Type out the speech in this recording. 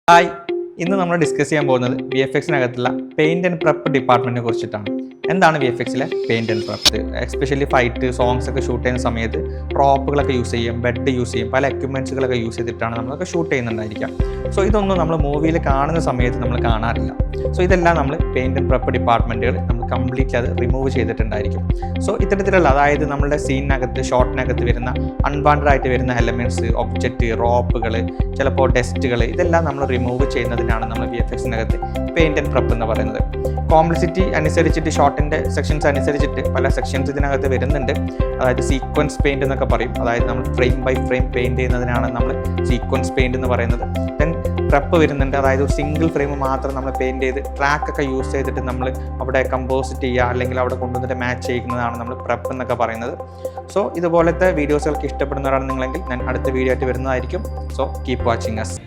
Hi, ഇന്ന് നമ്മൾ discuss ചെയ്യാൻ പോകുന്നത് VFXനകത്തുള്ള പെയിൻറ് ആൻഡ് പ്രപ്പ് ഡിപ്പാർട്ട്മെൻറ്റിനെ കുറിച്ചിട്ടാണ്. എന്താണ് VFXലെ paint and prop? Especially fight songs ഒക്കെ ഷൂട്ട് ചെയ്യുന്ന സമയത്ത് പ്രോപ്പുകളൊക്കെ യൂസ് ചെയ്യും, ബെഡ് യൂസ് ചെയ്യും, പല എക്യുപ്മെൻറ്റ്സുകളൊക്കെ യൂസ് ചെയ്തിട്ടാണ് നമ്മളൊക്കെ ഷൂട്ട് ചെയ്യുന്നുണ്ടായിരിക്കാം. സോ ഇതൊന്നും നമ്മൾ മൂവിയിൽ കാണുന്ന സമയത്ത് നമ്മൾ കാണാറില്ല. സോ ഇതെല്ലാം നമ്മൾ പെയിൻറ് ആൻഡ് പ്രപ്പ് ഡിപ്പാർട്ട്മെൻറ്റുകൾ നമ്മൾ കംപ്ലീറ്റ്ലി അത് റിമൂവ് ചെയ്തിട്ടുണ്ടായിരിക്കും. സോ ഇത്തരത്തിലുള്ള അതായത് നമ്മളുടെ സീനിനകത്ത് ഷോട്ടിനകത്ത് വരുന്ന അൺവാണ്ടഡ് ആയിട്ട് വരുന്ന എലമെൻറ്റ്സ്, ഒബ്ജക്റ്റ്, റോപ്പുകൾ, ചിലപ്പോൾ ഡെസ്റ്റുകൾ, ഇതെല്ലാം നമ്മൾ റിമൂവ് ചെയ്യുന്നതിനാണ് നമ്മൾ VFXനകത്ത് പെയിൻറ് ആൻഡ് പ്രപ്പ് എന്ന് പറയുന്നത്. കോംപ്ലക്സിറ്റി അനുസരിച്ചിട്ട് ഷോട്ടിൻ്റെ സെക്ഷൻസ് അനുസരിച്ചിട്ട് പല സെക്ഷൻസ് ഇതിനകത്ത് വരുന്നുണ്ട്. അതായത് സീക്വൻസ് പെയിൻറ് എന്നൊക്കെ പറയും. അതായത് നമ്മൾ ഫ്രെയിം ബൈ ഫ്രെയിം പെയിൻറ് ചെയ്യുന്നതിനാണ് നമ്മൾ സീക്വൻസ് പെയിൻറ് എന്ന് പറയുന്നത്. ദെൻ പ്രപ്പ് വരുന്നുണ്ട്. അതായത് ഒരു സിംഗിൾ ഫ്രെയിം മാത്രം നമ്മൾ പെയിൻറ് ചെയ്ത് ട്രാക്കൊക്കെ യൂസ് ചെയ്തിട്ട് നമ്മൾ അവിടെ കമ്പോസിറ്റ് ചെയ്യുക അല്ലെങ്കിൽ അവിടെ കൊണ്ടുവന്നിട്ട് മാച്ച് ചെയ്യുന്നതാണ് നമ്മൾ പ്രപ്പ് എന്നൊക്കെ പറയുന്നത്. സോ ഇതുപോലത്തെ വീഡിയോസുകൾക്ക് ഇഷ്ടപ്പെടുന്നവരാണ് നിങ്ങളെങ്കിൽ ഞാൻ അടുത്ത വീഡിയോ ആയിട്ട് വരുന്നതായിരിക്കും. So keep watching us.